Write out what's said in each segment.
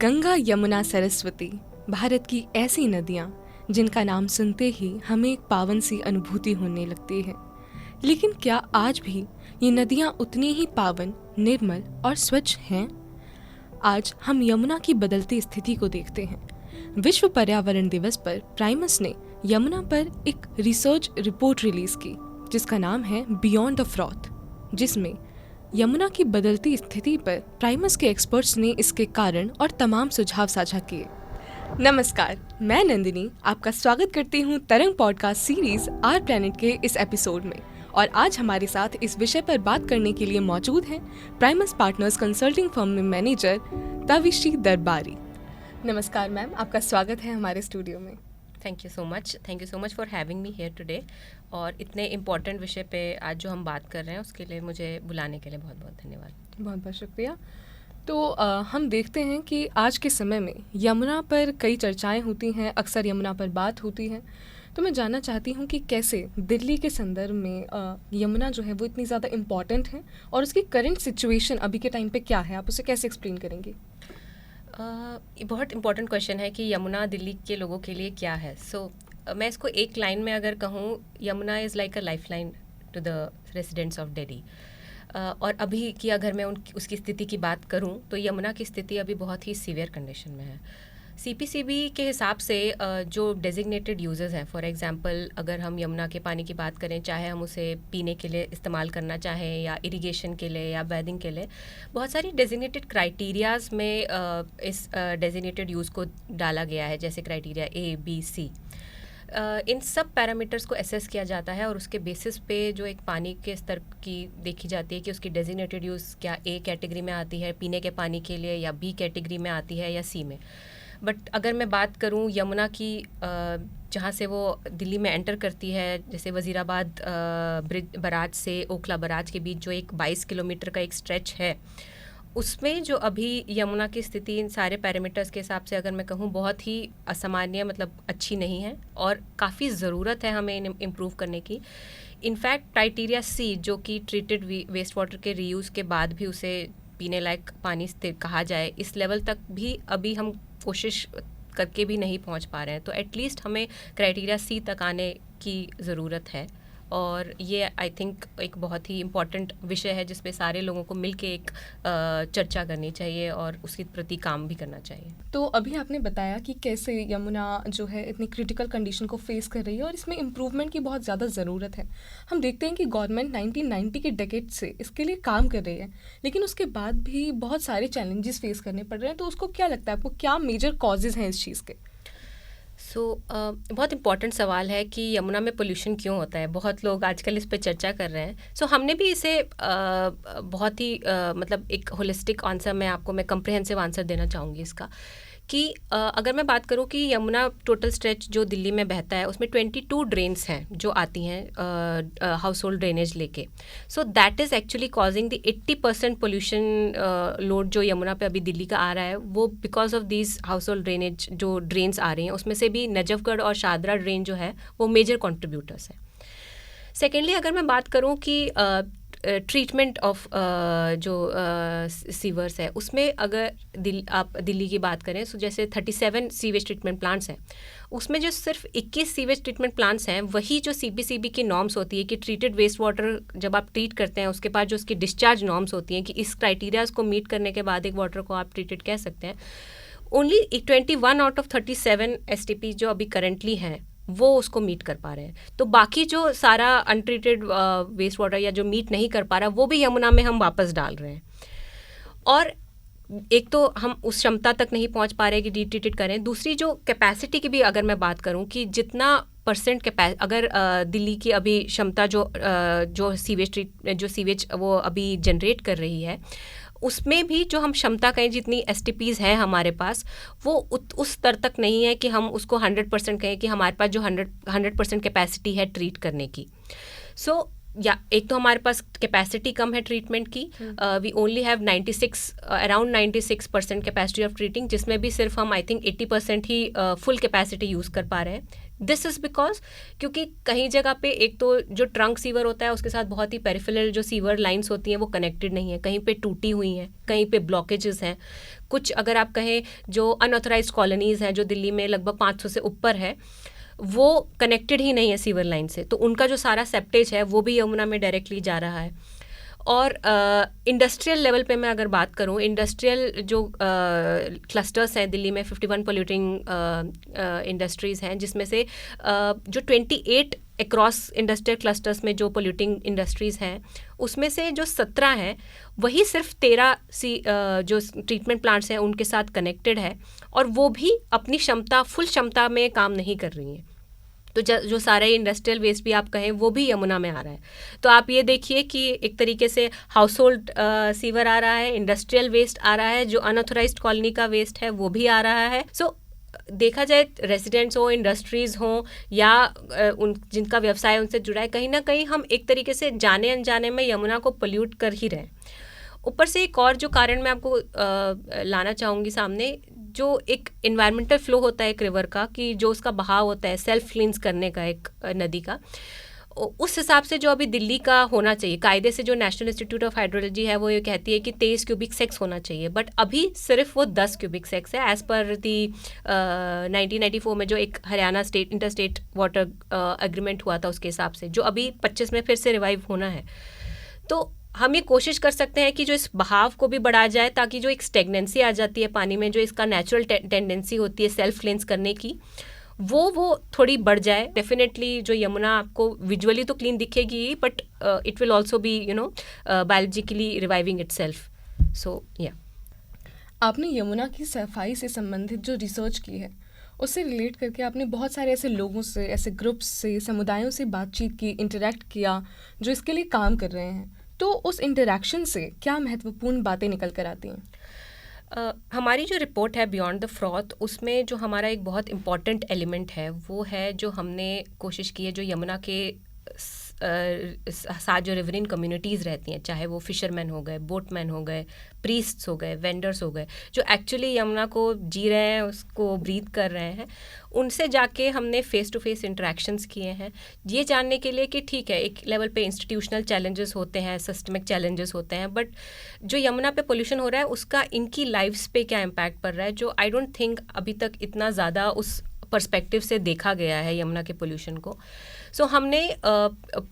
गंगा, यमुना, सरस्वती भारत की ऐसी नदियाँ जिनका नाम सुनते ही हमें एक पावन सी अनुभूति होने लगती है। लेकिन क्या आज भी ये नदियाँ उतनी ही पावन, निर्मल और स्वच्छ हैं? आज हम यमुना की बदलती स्थिति को देखते हैं। विश्व पर्यावरण दिवस पर प्राइमस ने यमुना पर एक रिसर्च रिपोर्ट रिलीज की जिसका नाम है बियॉन्ड द फ्रॉथ, जिसमें यमुना की बदलती स्थिति पर प्राइमस के एक्सपर्ट्स ने इसके कारण और तमाम सुझाव साझा किए। नमस्कार, मैं नंदिनी आपका स्वागत करती हूँ तरंग पॉडकास्ट सीरीज आर प्लैनेट के इस एपिसोड में। और आज हमारे साथ इस विषय पर बात करने के लिए मौजूद हैं प्राइमस पार्टनर्स कंसल्टिंग फर्म में मैनेजर तविशी दरबारी। नमस्कार मैम, आपका स्वागत है हमारे स्टूडियो में। Thank you so much for having me here today. और इतने इम्पॉर्टेंट विषय पे आज जो हम बात कर रहे हैं उसके लिए मुझे बुलाने के लिए बहुत बहुत धन्यवाद। बहुत बहुत शुक्रिया। तो हम देखते हैं कि आज के समय में यमुना पर कई चर्चाएं होती हैं, अक्सर यमुना पर बात होती है। तो मैं जानना चाहती हूँ कि कैसे दिल्ली के संदर्भ में यमुना जो है वो इतनी ज़्यादा इम्पॉर्टेंट है और उसकी करंट सिचुएशन अभी के टाइम पे क्या है, आप उसे कैसे एक्सप्लेन करेंगे? ये बहुत इम्पॉर्टेंट क्वेश्चन है कि यमुना दिल्ली के लोगों के लिए क्या है। मैं इसको एक लाइन में अगर कहूँ, Yamuna is like a lifeline to the residents of Delhi. और अभी की अगर मैं उसकी स्थिति की बात करूँ तो यमुना की स्थिति अभी बहुत ही सीवियर कंडीशन में है। CPCB के हिसाब से जो डेजिग्नेटेड यूजर्स हैं, फॉर एग्जांपल अगर हम यमुना के पानी की बात करें, चाहे हम उसे पीने के लिए इस्तेमाल करना चाहें या इरिगेशन के लिए या बैदिंग के लिए, बहुत सारी डेजिग्नेटेड क्राइटेरियाज में इस डेजिग्नेटेड यूज़ को डाला गया है, जैसे क्राइटेरिया A, B, C। इन सब पैरामीटर्स को एसेस किया जाता है और उसके बेसिस पे जो एक पानी के स्तर की देखी जाती है कि उसकी डेजिग्नेटेड यूज़ क्या A कैटेगरी में आती है पीने के पानी के लिए, या B कैटेगरी में आती है, या C में। बट अगर मैं बात करूं यमुना की, जहाँ से वो दिल्ली में एंटर करती है, जैसे वज़ीराबाद ब्रिज बराज से ओखला बराज के बीच जो एक 22 किलोमीटर का एक स्ट्रेच है, उसमें जो अभी यमुना की स्थिति इन सारे पैरामीटर्स के हिसाब से अगर मैं कहूँ बहुत ही असामान्य, मतलब अच्छी नहीं है और काफ़ी ज़रूरत है हमें इम्प्रूव करने की। इनफैक्ट क्राइटेरिया C, जो कि ट्रीटेड वेस्ट वाटर के रीयूज़ के बाद भी उसे पीने लायक पानी कहा जाए, इस लेवल तक भी अभी हम कोशिश करके भी नहीं पहुंच पा रहे हैं। तो एटलीस्ट हमें क्राइटेरिया C तक आने की ज़रूरत है। और ये आई थिंक एक बहुत ही इम्पॉर्टेंट विषय है जिसपे सारे लोगों को मिलके एक चर्चा करनी चाहिए और उसके प्रति काम भी करना चाहिए। तो अभी आपने बताया कि कैसे यमुना जो है इतनी क्रिटिकल कंडीशन को फेस कर रही है और इसमें इम्प्रूवमेंट की बहुत ज़्यादा ज़रूरत है। हम देखते हैं कि गवर्नमेंट 1990 के डेकेड से इसके लिए काम कर रही है, लेकिन उसके बाद भी बहुत सारे चैलेंजेस फेस करने पड़ रहे हैं। तो उसको क्या लगता है, आपको क्या मेजर कॉजेज़ हैं इस चीज़ के? बहुत इम्पॉर्टेंट सवाल है कि यमुना में पोल्यूशन क्यों होता है। बहुत लोग आजकल इस पे चर्चा कर रहे हैं। हमने भी इसे बहुत ही मतलब एक होलिस्टिक आंसर मैं कंप्रिहेंसिव आंसर देना चाहूँगी इसका, कि अगर मैं बात करूँ कि यमुना टोटल स्ट्रेच जो दिल्ली में बहता है उसमें 22 ड्रेन्स हैं जो आती हैं हाउस होल्ड ड्रेनेज लेके। That is actually causing the 80% pollution load जो यमुना पे अभी दिल्ली का आ रहा है, वो because of these house hold drainage जो ड्रेन्स आ रही हैं, उसमें से भी नजफगढ़ और शादरा ड्रेन जो है वो मेजर कॉन्ट्रीब्यूटर्स हैं। सेकेंडली अगर मैं बात करूँ कि ट्रीटमेंट ऑफ जो सीवर्स है, उसमें अगर आप दिल्ली की बात करें, जैसे 37 सीवेज ट्रीटमेंट प्लांट्स हैं, उसमें जो सिर्फ 21 सीवेज ट्रीटमेंट प्लांट्स हैं वही जो CPCB की नॉर्म्स होती है कि ट्रीटेड वेस्ट वाटर जब आप ट्रीट करते हैं उसके बाद जो उसकी डिस्चार्ज नॉर्म्स होती हैं कि इस क्राइटेरियाज को मीट करने के बाद एक वाटर को आप ट्रीटेड कह सकते हैं, ओनली 21 आउट ऑफ 37 STP जो अभी करेंटली हैं वो उसको मीट कर पा रहे हैं। तो बाकी जो सारा अनट्रीटेड वेस्ट वाटर या जो मीट नहीं कर पा रहा वो भी यमुना में हम वापस डाल रहे हैं। और एक तो हम उस क्षमता तक नहीं पहुंच पा रहे कि डिट्रीटेड करें। दूसरी जो कैपेसिटी की भी अगर मैं बात करूं कि जितना % अगर दिल्ली की अभी क्षमता जो सीवेज वो अभी जनरेट कर रही है, उसमें भी जो हम क्षमता कहें जितनी STPs हैं हमारे पास, वो उस स्तर तक नहीं है कि हम उसको 100% कहें कि हमारे पास जो 100% कैपेसिटी है ट्रीट करने की। या एक तो हमारे पास कैपेसिटी कम है ट्रीटमेंट की, we only have around 96% capacity of treating, जिसमें भी सिर्फ हम आई थिंक 80% ही फुल कैपेसिटी यूज़ कर पा रहे हैं। दिस इज़ बिकॉज क्योंकि कहीं जगह पे एक तो जो ट्रंक सीवर होता है उसके साथ बहुत ही पेरिफेरल जो सीवर लाइंस होती हैं वो कनेक्टेड नहीं है, कहीं पे टूटी हुई हैं, कहीं पे ब्लॉकेजेस हैं। कुछ अगर आप कहें जो अनऑथराइज कॉलोनीज़ हैं जो दिल्ली में लगभग 500 से ऊपर है, वो कनेक्टेड ही नहीं है सीवर लाइन से, तो उनका जो सारा सेप्टेज है वो भी यमुना में डायरेक्टली जा रहा है। और इंडस्ट्रियल लेवल पे मैं अगर बात करूं, इंडस्ट्रियल जो क्लस्टर्स हैं दिल्ली में 51 पोल्यूटिंग इंडस्ट्रीज़ हैं, जिसमें से जो 28 अक्रॉस इंडस्ट्रियल क्लस्टर्स में जो पोल्यूटिंग इंडस्ट्रीज़ हैं उसमें से जो 17 हैं वही सिर्फ 13 जो ट्रीटमेंट प्लांट्स हैं उनके साथ कनेक्टेड है, और वो भी अपनी क्षमता फुल क्षमता में काम नहीं कर रही हैं। तो जो सारा इंडस्ट्रियल वेस्ट भी आप कहें वो भी यमुना में आ रहा है। तो आप ये देखिए कि एक तरीके से हाउस होल्ड सीवर आ रहा है, इंडस्ट्रियल वेस्ट आ रहा है, जो अनऑथराइज्ड कॉलोनी का वेस्ट है वो भी आ रहा है। सो देखा जाए रेजिडेंट्स हो, इंडस्ट्रीज़ हों या उन जिनका व्यवसाय उनसे जुड़ा है, कहीं ना कहीं हम एक तरीके से जाने अनजाने में यमुना को पोल्यूट कर ही रहे हैं। ऊपर से एक और जो कारण मैं आपको लाना चाहूँगी सामने, जो एक इन्वायरमेंटल फ्लो होता है एक रिवर का, कि जो उसका बहाव होता है सेल्फ क्लींस करने का एक नदी का, उस हिसाब से जो अभी दिल्ली का होना चाहिए कायदे से, जो नेशनल इंस्टीट्यूट ऑफ हाइड्रोलॉजी है वो ये कहती है कि 23 क्यूबिक सेक्स होना चाहिए, बट अभी सिर्फ वो 10 क्यूबिक सेक्स है एज़ पर दी 1994 में जो एक Haryana state inter state water agreement हुआ था उसके हिसाब से, जो अभी 25 में फिर से रिवाइव होना है। तो हम ये कोशिश कर सकते हैं कि जो इस बहाव को भी बढ़ाया जाए, ताकि जो एक स्टेगनेंसी आ जाती है पानी में, जो इसका नेचुरल टेंडेंसी होती है सेल्फ क्लींस करने की, वो थोड़ी बढ़ जाए। डेफिनेटली जो यमुना आपको विजुअली तो क्लीन दिखेगी, but it will also be biologically reviving itself. So या आपने यमुना की सफाई से संबंधित जो रिसर्च की है उससे रिलेट करके आपने बहुत सारे ऐसे लोगों से, ऐसे ग्रुप्स से, समुदायों से बातचीत की, इंटरेक्ट किया जो इसके लिए काम कर रहे हैं, तो उस इंटरेक्शन से क्या महत्वपूर्ण बातें निकल कर आती हैं? हमारी जो रिपोर्ट है बियॉन्ड द फ्रॉथ, उसमें जो हमारा एक बहुत इम्पॉर्टेंट एलिमेंट है वो है जो हमने कोशिश की है जो यमुना के साथ जो रिवरिन कम्युनिटीज़ रहती हैं, चाहे वो फिशरमैन हो गए, बोटमैन हो गए, प्रीस्ट्स हो गए, वेंडर्स हो गए, जो एक्चुअली यमुना को जी रहे हैं, उसको ब्रीथ कर रहे हैं, उनसे जाके हमने फ़ेस टू फेस इंटरेक्शंस किए हैं, ये जानने के लिए कि ठीक है एक लेवल पे इंस्टीट्यूशनल चैलेंजेस होते हैं, सिस्टमिक चैलेंजेस होते हैं, बट जो यमुना पे पोल्यूशन हो रहा है उसका इनकी लाइफ्स पे क्या इम्पैक्ट पड़ रहा है, जो आई डोंट थिंक अभी तक इतना ज़्यादा उस पर्सपेक्टिव से देखा गया है यमुना के पोल्यूशन को। सो हमने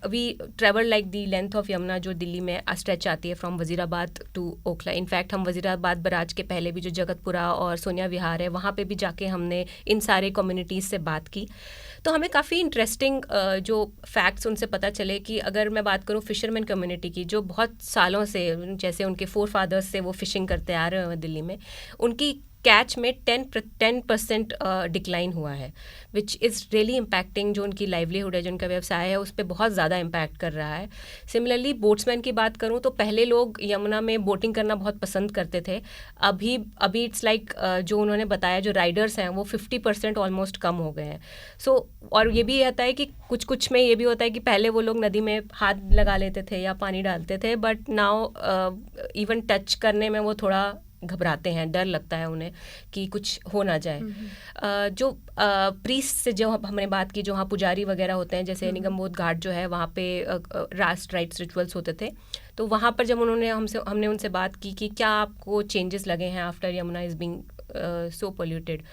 we travel like the length of Yamuna, जो दिल्ली में स्ट्रेच आती है from Wazirabad to Okhla. In fact हम वजीराबाद बराज के पहले भी जो जगतपुरा और सोनिया विहार है वहाँ पे भी जाके हमने इन सारे कम्युनिटीज़ से बात की, तो हमें काफ़ी इंटरेस्टिंग जो फैक्ट्स उनसे पता चले कि अगर मैं बात करूँ फिशरमैन कम्युनिटी की, जो बहुत सालों से, जैसे उनके फोर फादर्स से वो फिशिंग करते आ रहे हैं दिल्ली में, उनकी कैच में 10% डिक्लाइन हुआ है, विच इज़ रियली इम्पैक्टिंग जो उनकी लाइवलीहुड है, जो उनका व्यवसाय है उस पर बहुत ज़्यादा इम्पैक्ट कर रहा है। सिमिलरली बोट्समैन की बात करूँ तो पहले लोग यमुना में बोटिंग करना बहुत पसंद करते थे, अभी इट्स लाइक जो उन्होंने बताया जो राइडर्स हैं वो 50% ऑलमोस्ट कम हो गए हैं। सो और ये भी रहता है कि कुछ में ये भी होता है कि पहले वो लोग नदी में हाथ लगा लेते थे या पानी डालते थे, बट नाउ इवन टच करने में वो थोड़ा घबराते हैं, डर लगता है उन्हें कि कुछ हो ना जाए। जो प्रीस्ट से जो हमने बात की, जो वहाँ पुजारी वगैरह होते हैं, जैसे निगमबोध घाट जो है वहाँ पे रास्ट राइट्स रिचुअल्स होते थे, तो वहाँ पर जब हमने उनसे बात की कि क्या आपको चेंजेस लगे हैं after Yamuna is being so polluted,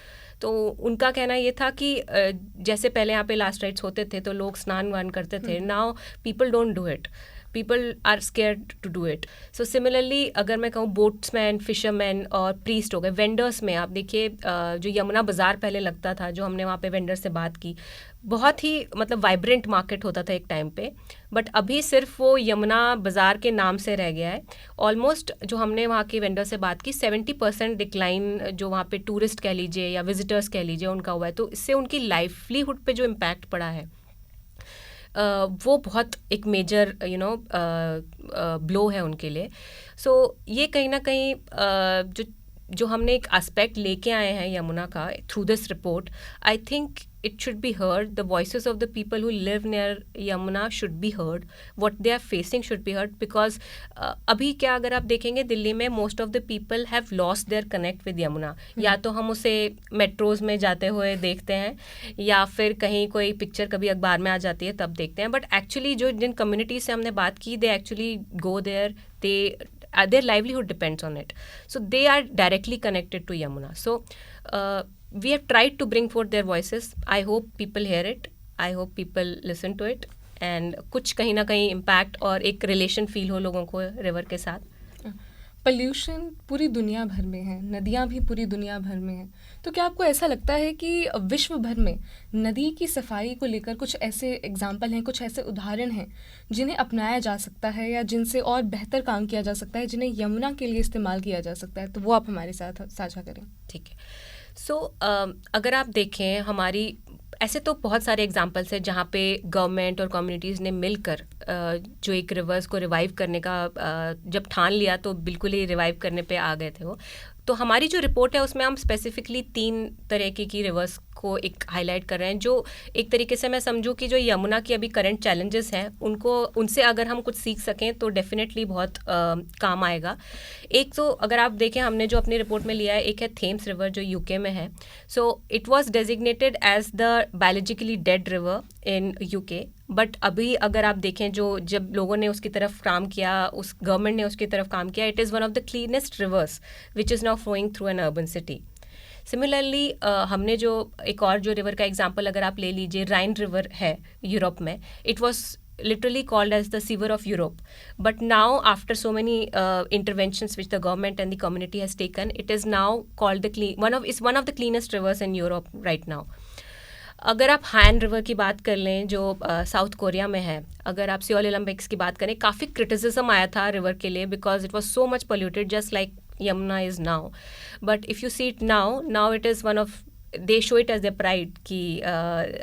तो उनका कहना ये था कि जैसे पहले यहाँ पे लास्ट राइट्स होते थे तो लोग स्नान वान करते थे, now people don't do it, people are scared to do it. So similarly अगर मैं कहूँ बोट्समैन, फिशरमैन और प्रीस्ट हो गए, वेंडर्स में आप देखिए जो यमुना बाज़ार पहले लगता था, जो हमने वहाँ पे वेंडर से बात की, बहुत ही मतलब वाइब्रेंट मार्केट होता था एक टाइम पे, बट अभी सिर्फ वो यमुना बाज़ार के नाम से रह गया है। ऑलमोस्ट जो हमने वहाँ के वेंडर से बात की 70% डिक्लाइन जो वहाँ पे टूरिस्ट कह लीजिए या विजिटर्स कह लीजिए उनका हुआ है, तो इससे उनकी लाइवलीहुड पे जो इम्पैक्ट पड़ा है वो बहुत एक मेजर ब्लो है उनके लिए। सो ये कहीं ना कहीं जो जो हमने एक एस्पेक्ट लेके आए हैं यमुना का through this report, I think it should be heard. The voices of the people who live near Yamuna should be heard. What they are facing should be heard because अभी क्या अगर आप देखेंगे दिल्ली में most of the people have lost their connect with Yamuna. या तो हम उसे मेट्रोज में जाते हुए देखते हैं या फिर कहीं कोई पिक्चर कभी अखबार में आ जाती है तब देखते हैं, बट एक्चुअली जो जिन कम्युनिटीज से हमने बात की they actually go there, they their livelihood depends on it, so they are directly connected to Yamuna. So we have tried to bring forth their voices. I hope people hear it, I hope people listen to it and कुछ कहीं ना कहीं impact और एक relation feel हो लोगों को river के साथ. पोल्यूशन पूरी दुनिया भर में है, नदियाँ भी पूरी दुनिया भर में हैं, तो क्या आपको ऐसा लगता है कि विश्व भर में नदी की सफाई को लेकर कुछ ऐसे एग्जाम्पल हैं, कुछ ऐसे उदाहरण हैं जिन्हें अपनाया जा सकता है या जिनसे और बेहतर काम किया जा सकता है, जिन्हें यमुना के लिए इस्तेमाल किया जा सकता है, तो वो आप हमारे साथ साझा करें. ठीक है. सो अगर आप देखें हमारी ऐसे तो बहुत सारे एग्जांपल्स हैं जहाँ पे गवर्नमेंट और कम्युनिटीज़ ने मिलकर जो एक रिवर्स को रिवाइव करने का जब ठान लिया तो बिल्कुल ही रिवाइव करने पे आ गए थे वो. तो हमारी जो रिपोर्ट है उसमें हम स्पेसिफिकली 3 तरह की रिवर्स को एक हाईलाइट कर रहे हैं, जो एक तरीके से मैं समझूं कि जो यमुना की अभी करंट चैलेंजेस हैं उनसे अगर हम कुछ सीख सकें तो डेफिनेटली बहुत काम आएगा. एक तो अगर आप देखें हमने जो अपनी रिपोर्ट में लिया है, एक है थेम्स रिवर जो यूके में है. So it was designated as the biologically dead river in UK, but अभी अगर आप देखें जो जब लोगों ने उसकी तरफ काम किया, उस गवर्नमेंट ने उसकी तरफ काम किया, it is one of the cleanest rivers which is now flowing through an urban city. Similarly हमने जो एक और जो रिवर का एग्जांपल अगर आप ले लीजिए, राइन रिवर है यूरोप में, it was literally called as the Sewer of Europe, but now after so many interventions which the government and the community has taken, it is now called one of the cleanest rivers in Europe right now. अगर आप हान river की बात कर लें जो south Korea में है, अगर आप सियोल ओलंपिक्स की बात करें, काफ़ी क्रिटिसिज्म आया था रिवर के लिए because it was so much polluted just like Yamuna is now. But if you see it now it is one of, they show it as their pride ki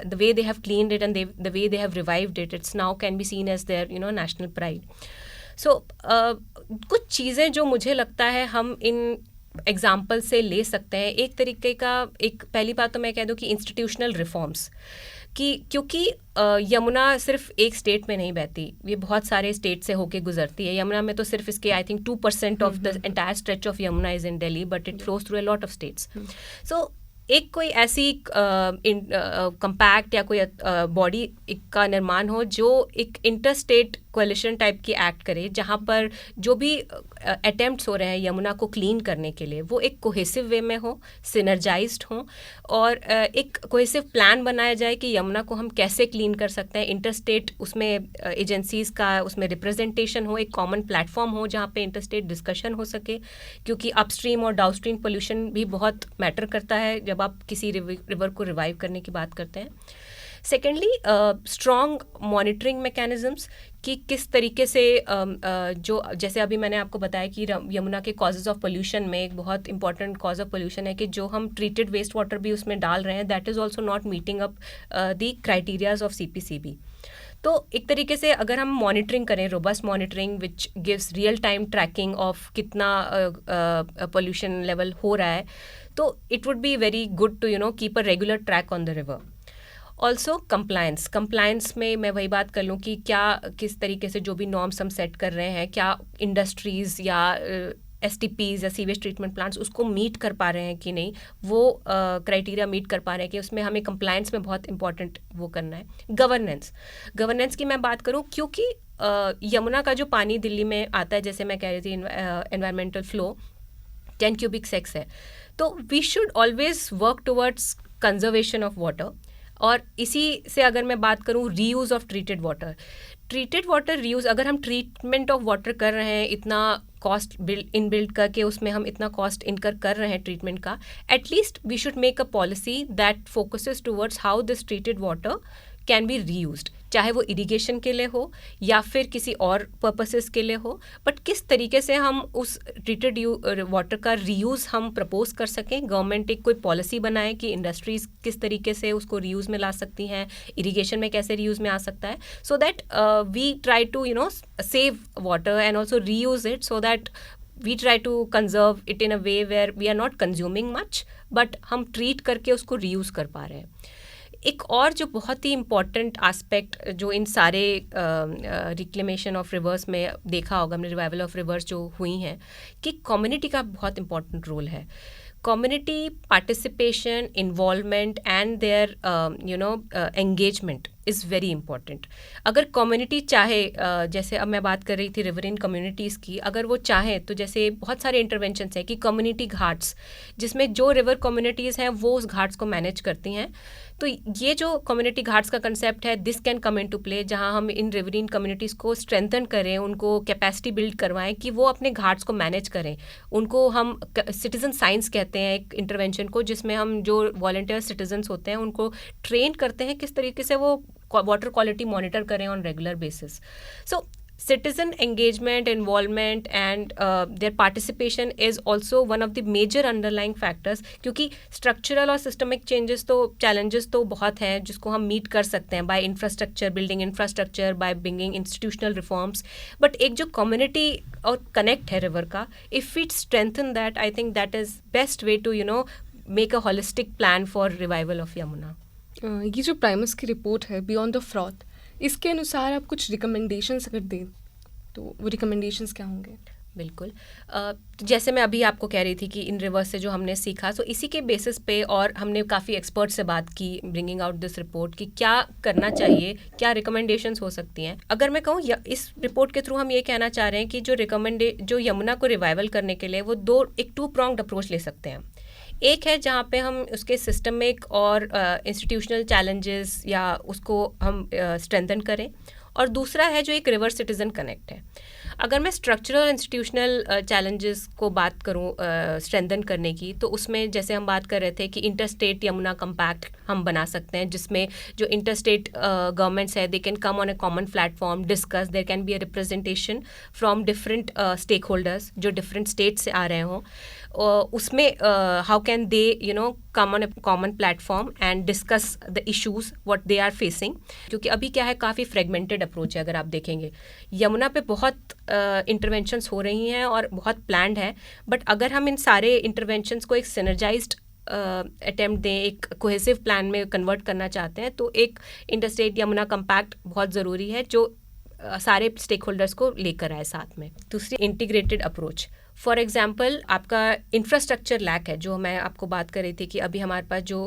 the way they have cleaned it and the way they have revived it, it's now can be seen as their national pride. So कुछ चीज़ें जो मुझे लगता है हम in example से ले सकते हैं. एक तरीके का एक पहली बात तो मैं कह दूं कि इंस्टीट्यूशनल रिफॉर्म्स कि क्योंकि यमुना सिर्फ एक स्टेट में नहीं बहती, ये बहुत सारे स्टेट से होके गुजरती है. यमुना में तो सिर्फ इसके I think 2% of the entire stretch of Yamuna is in Delhi, but it flows through a lot of states. So एक कोई ऐसी कंपैक्ट या कोई बॉडी का निर्माण हो जो एक इंटरस्टेट कोलिशन टाइप की एक्ट करे, जहाँ पर जो भी अटेम्प्ट्स हो रहे हैं यमुना को क्लीन करने के लिए वो एक कोहेसिव वे में हो, सिनर्जाइज्ड हो, और एक कोहेसिव प्लान बनाया जाए कि यमुना को हम कैसे क्लीन कर सकते हैं. इंटरस्टेट उसमें एजेंसीज़ का उसमें रिप्रेजेंटेशन हो, एक कॉमन प्लेटफॉर्म हो जहाँ पे इंटरस्टेट डिस्कशन हो सके, क्योंकि अपस्ट्रीम और डाउनस्ट्रीम पोल्यूशन भी बहुत मैटर करता है जब आप किसी रिवर को रिवाइव करने की बात करते हैं. सेकेंडली स्ट्रॉन्ग मॉनिटरिंग मैकेनिज्म्स कि किस तरीके से जो जैसे अभी मैंने आपको बताया कि यमुना के कॉजेज़ ऑफ पोल्यूशन में एक बहुत इंपॉर्टेंट कॉज ऑफ पोल्यूशन है कि जो हम ट्रीटेड वेस्ट वाटर भी उसमें डाल रहे हैं, that is also not meeting up the criterias of CPCB. तो एक तरीके से अगर हम मॉनिटरिंग करें, robust monitoring which gives real time tracking of कितना पोल्यूशन लेवल हो रहा है, तो it would be very good to keep a regular track on the river. Also compliance में मैं वही बात कर लूँ कि क्या किस तरीके से जो भी नॉर्म्स हम सेट कर रहे हैं, क्या इंडस्ट्रीज़ या STPs या सीवेज ट्रीटमेंट प्लांट्स उसको मीट कर पा रहे हैं कि नहीं, वो क्राइटेरिया मीट कर पा रहे हैं कि उसमें हमें कंप्लायंस में बहुत इंपॉर्टेंट वो करना है. गवर्नेंस की मैं बात करूँ, क्योंकि यमुना का जो पानी दिल्ली में आता है, जैसे मैं कह रही थी एनवायरमेंटल फ्लो 10 क्यूबिक सेक्स है, तो we should always work towards conservation of water. और इसी से अगर मैं बात करूँ reuse of treated water reuse, अगर हम ट्रीटमेंट ऑफ वाटर कर रहे हैं, इतना कॉस्ट बिल्ड करके उसमें हम इतना कॉस्ट इनकर कर रहे हैं ट्रीटमेंट का, at least we should make a policy that focuses towards how this treated water can be reused, चाहे वो इरिगेशन के लिए हो या फिर किसी और पर्पसेस के लिए हो, बट किस तरीके से हम उस ट्रीटेड वाटर का रीयूज़ हम प्रपोज कर सकें. गवर्नमेंट एक कोई पॉलिसी बनाए कि इंडस्ट्रीज़ किस तरीके से उसको रीयूज़ में ला सकती हैं, इरिगेशन में कैसे रीयूज़ में आ सकता है, so that we try to save water and also reuse it, so that we try to conserve it in a way where we are not consuming much, but हम ट्रीट करके उसको reuse कर पा रहे हैं. एक और जो बहुत ही इम्पॉर्टेंट एस्पेक्ट जो इन सारे रिक्लेमेशन ऑफ रिवर्स में देखा होगा हमने, रिवाइवल ऑफ रिवर्स जो हुई हैं, कि कम्युनिटी का बहुत इम्पॉर्टेंट रोल है. Community participation, involvement and their engagement is very important. अगर कम्युनिटी चाहे, जैसे अब मैं बात कर रही थी रिवरिन कम्युनिटीज़ की, अगर वो चाहें तो जैसे बहुत सारे इंटरवेंशंस हैं कि कम्युनिटी घाट्स, जिसमें जो रिवर कम्युनिटीज़ हैं वो उस घाट्स को मैनेज करती हैं. तो ये जो कम्युनिटी घाट्स का कंसेप्ट है, this can come into play, जहाँ हम इन रिवरिन कम्युनिटीज़ को स्ट्रेंथन करें, उनको कैपेसिटी बिल्ड करवाएं कि वो अपने घाट्स को मैनेज करें. उनको हम सिटीजन साइंस कहते हैं एक इंटरवेंशन को, जिसमें हम जो वॉलंटियर सिटीजन्स होते हैं उनको ट्रेन करते हैं किस तरीके से वो वाटर क्वालिटी मॉनिटर करें on regular basis. So citizen engagement, involvement and their participation is also one of the major underlying factors, क्योंकि structural और systemic changes तो challenges तो बहुत हैं जिसको हम meet कर सकते हैं by infrastructure, building infrastructure, by bringing institutional reforms, but एक जो community और connect है river का, if we strengthen that, I think that is best way to make a holistic plan for revival of Yamuna. ये जो Primus की report है beyond the froth, इसके अनुसार आप कुछ रिकमेंडेशंस अगर दें तो वो रिकमेंडेशंस क्या होंगे? बिल्कुल. जैसे मैं अभी आपको कह रही थी कि इन रिवर्स से जो हमने सीखा, सो इसी के बेसिस पे, और हमने काफ़ी एक्सपर्ट से बात की ब्रिंगिंग आउट दिस रिपोर्ट कि क्या करना चाहिए, क्या रिकमेंडेशंस हो सकती हैं. अगर मैं कहूँ इस रिपोर्ट के थ्रू हम ये कहना चाह रहे हैं कि जो यमुना को रिवाइवल करने के लिए वो एक टू प्रॉन्ग्ड अप्रोच ले सकते हैं. एक है जहाँ पे हम उसके सिस्टमिक और इंस्टीट्यूशनल चैलेंजेस या उसको हम स्ट्रेंथन करें, और दूसरा है जो एक रिवर सिटीज़न कनेक्ट है. अगर मैं स्ट्रक्चरल इंस्टीट्यूशनल चैलेंजेस को बात करूँ स्ट्रेंथन करने की, तो उसमें जैसे हम बात कर रहे थे कि इंटरस्टेट यमुना कंपैक्ट हम बना सकते हैं, जिसमें जो इंटरस्टेट गवर्नमेंट्स है they can come on a common platform, discuss, there can be a representation from different stake holders जो डिफरेंट स्टेट से आ रहे हों. उसमें how can they come on a common platform and discuss the issues what they are facing. क्योंकि अभी क्या है, काफ़ी फ्रेगमेंटेड अप्रोच है. अगर आप देखेंगे यमुना पे बहुत इंटरवेंशंस हो रही हैं और बहुत प्लान्ड है, बट अगर हम इन सारे इंटरवेंशंस को एक सिनर्जाइज्ड अटेम्प्ट दें, एक कोहेसिव प्लान में कन्वर्ट करना चाहते हैं, तो एक इंटरस्टेट यमुना कंपैक्ट बहुत ज़रूरी है जो सारे स्टेक होल्डर्स को लेकर आए साथ में. दूसरी, इंटीग्रेटेड अप्रोच. फॉर एग्जाम्पल, आपका इंफ्रास्ट्रक्चर लैक है, जो मैं आपको बात कर रही थी कि अभी हमारे पास जो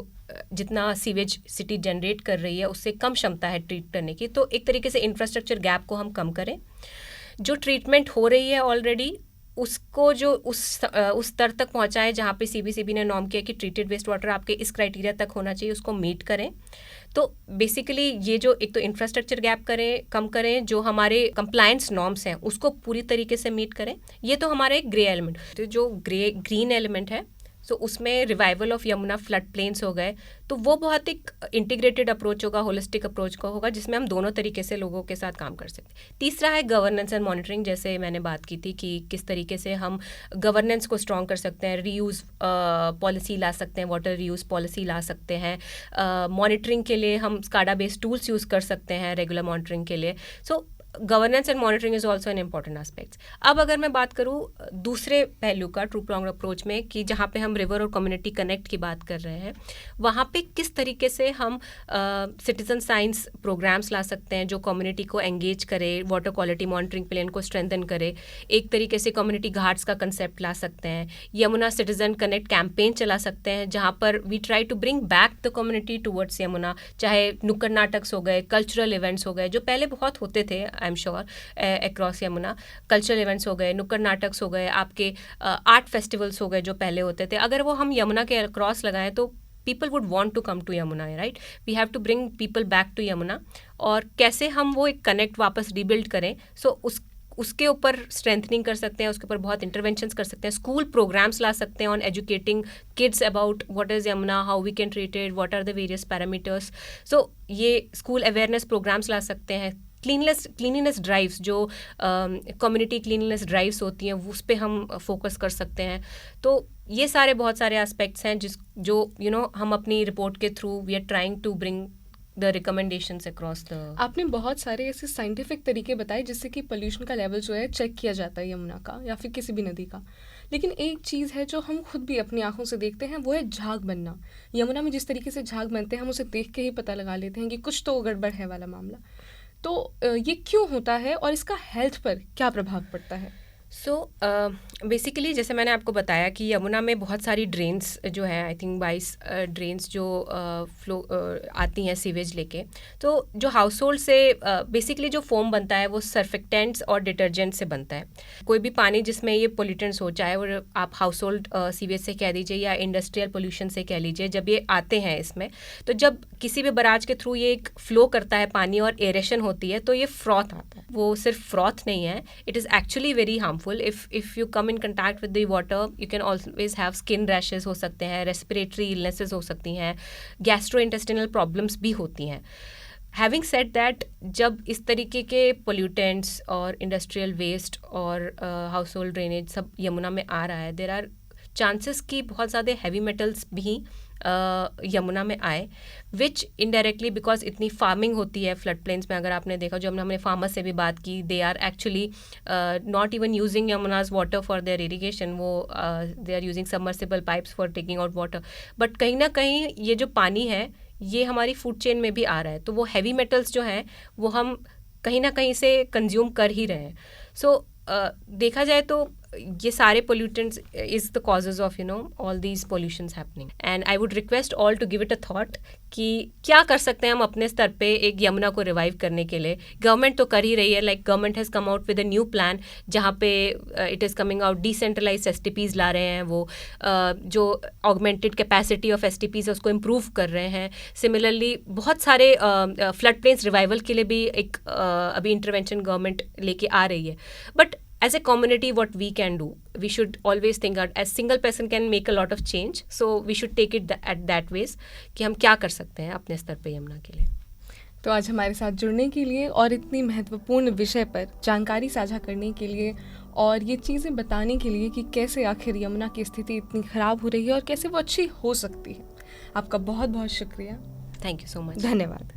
जितना सीवेज सिटी जनरेट कर रही है उससे कम क्षमता है ट्रीट करने की. तो एक तरीके से इंफ्रास्ट्रक्चर गैप को हम कम करें. जो ट्रीटमेंट हो रही है ऑलरेडी उसको जो उस स्तर तक पहुंचाएं जहाँ पे सीबीसीबी ने नॉर्म किया कि ट्रीटेड वेस्ट वाटर आपके इस क्राइटेरिया तक होना चाहिए, उसको मीट करें. तो बेसिकली ये जो एक तो इंफ्रास्ट्रक्चर गैप कम करें, जो हमारे कंप्लायंस नॉर्म्स हैं उसको पूरी तरीके से मीट करें. ये तो हमारा एक ग्रे एलिमेंट. तो जो ग्रीन एलिमेंट है, तो उसमें revival of Yamuna flood plains हो गए, तो वो बहुत एक इंटीग्रेटेड अप्रोच होगा, होलिस्टिक अप्रोच का होगा, जिसमें हम दोनों तरीके से लोगों के साथ काम कर सकते हैं. तीसरा है गवर्नेंस एंड मॉनिटरिंग. जैसे मैंने बात की थी कि किस तरीके से हम गवर्नेंस को स्ट्रॉन्ग कर सकते हैं, रीयूज़ पॉलिसी ला सकते हैं, वाटर रीयूज़ पॉलिसी ला सकते हैं. मॉनिटरिंग के लिए हम स्काडा बेस्ड टूल्स यूज़ कर सकते हैं रेगुलर मॉनिटरिंग के लिए. So governance and monitoring is also an important aspect. अब अगर मैं बात करूँ दूसरे पहलू का ट्रू प्रॉन्ग्ड अप्रोच में, कि जहाँ पे हम रिवर और कम्युनिटी कनेक्ट की बात कर रहे हैं, वहाँ पे किस तरीके से हम सिटीजन साइंस प्रोग्राम्स ला सकते हैं जो कम्युनिटी को एंगेज करे, वाटर क्वालिटी मॉनिटरिंग प्लान को स्ट्रेंथन करे. एक तरीके से कम्युनिटी घाट्स का कंसेप्ट ला सकते हैं. यमुना सिटीजन कनेक्ट कैंपेन चला सकते हैं जहाँ पर we try to bring back the community towards Yamuna. चाहे नुक्कड़ नाटक्स हो गए, कल्चरल इवेंट्स हो गए जो पहले बहुत होते थे I am sure across Yamuna. Cultural events हो गए, नुक्कड़ नाटक्स हो गए, आपके आर्ट फेस्टिवल्स हो गए जो पहले होते थे. अगर वो हम यमुना के अक्रॉस लगाएं तो people would want to come to Yamuna, right? We have to bring people back to Yamuna. और कैसे हम वो एक कनेक्ट वापस रीबिल्ड करें, सो उसके ऊपर स्ट्रेंथनिंग कर सकते हैं, उसके ऊपर बहुत इंटरवेंशंस कर सकते हैं. स्कूल प्रोग्राम्स ला सकते हैं on educating kids about what is Yamuna, how we can treat it, what are the various parameters. So ये स्कूल अवेयरनेस प्रोग्राम्स ला सकते हैं. क्लीनिनेस ड्राइव्स, जो कम्युनिटी क्लीनिनेस ड्राइव्स होती हैं, उस पर हम फोकस कर सकते हैं. तो ये सारे बहुत सारे एस्पेक्ट्स हैं जो हम अपनी रिपोर्ट के through we are trying to bring the recommendations across the. आपने बहुत सारे ऐसे साइंटिफिक तरीके बताए जिससे कि पोल्यूशन का लेवल जो है चेक किया जाता है यमुना का या फिर किसी भी नदी का, लेकिन एक चीज़ है जो हम खुद भी अपनी आंखों से देखते हैं, वो है झाग बनना। यमुना में जिस तरीके से झाग बनते हैं हम उसे देख के ही पता लगा लेते हैं कि कुछ तो गड़बड़ है वाला मामला। तो ये क्यों होता है और इसका हेल्थ पर क्या प्रभाव पड़ता है? सो बेसिकली जैसे मैंने आपको बताया कि यमुना में बहुत सारी ड्रेन्स जो है, आई थिंक 22 ड्रेन्स जो फ्लो आती हैं सीवेज लेके। तो जो हाउस होल्ड से बेसिकली जो फोम बनता है वो सर्फेक्टेंट्स और डिटर्जेंट से बनता है। कोई भी पानी जिसमें ये पोल्यूटेंट्स हो, चाहे वो आप हाउस होल्ड सीवेज से कह लीजिए या इंडस्ट्रियल पोल्यूशन से कह लीजिए, जब ये आते हैं इसमें, तो जब किसी भी बराज के थ्रू ये एक फ्लो करता है पानी और एरेशन होती है, तो ये फ्रॉथ आता है। वो सिर्फ फ्रॉथ नहीं है, it is actually very harmful. if you come in contact with the water, you can always have skin rashes हो सकते हैं, respiratory illnesses हो सकती हैं, gastrointestinal problems भी होती हैं। Having said that, जब इस तरीके के pollutants और industrial waste और household drainage सब यमुना में आ रहा है, there are chances कि बहुत ज़्यादा heavy metals भी यमुना में आए, विच इनडायरेक्टली बिकॉज इतनी फार्मिंग होती है फ्लड प्लेन्स में। अगर आपने देखा, जो हमने फार्मर से भी बात की, they are actually not even using Yamuna's water for their irrigation, वो they are using submersible pipes for taking out water. But कहीं ना कहीं ये जो पानी है ये हमारी फूड चेन में भी आ रहा है, तो वो हैवी मेटल्स जो हैं वो हम कहीं ना कहीं से कंज्यूम कर ही रहे हैं। सो देखा जाए तो ये सारे pollutants is the causes of all these pollutions happening, and I would request all to give it a thought कि क्या कर सकते हैं हम अपने स्तर पे एक यमुना को रिवाइव करने के लिए। गवर्नमेंट तो कर ही रही है, like government has come out with a new plan जहाँ पे it is coming out decentralize STPs ला रहे हैं, वो जो ऑगमेंटेड कैपेसिटी ऑफ STPs है उसको इम्प्रूव कर रहे हैं। सिमिलरली बहुत सारे फ्लड प्लेन्स रिवाइवल के लिए भी एक अभी इंटरवेंशन गवर्नमेंट लेके आ रही है। But as a community, what we can do, we should always think out, as single person can make a lot of change, so we should take it at that ways कि हम क्या कर सकते हैं अपने स्तर पे यमुना के लिए। तो आज हमारे साथ जुड़ने के लिए और इतनी महत्वपूर्ण विषय पर जानकारी साझा करने के लिए और ये चीज़ें बताने के लिए कि कैसे आखिर यमुना की स्थिति इतनी ख़राब हो रही है और कैसे वो अच्छी हो सकती है, आपका बहुत बहुत शुक्रिया। Thank you so much. धन्यवाद।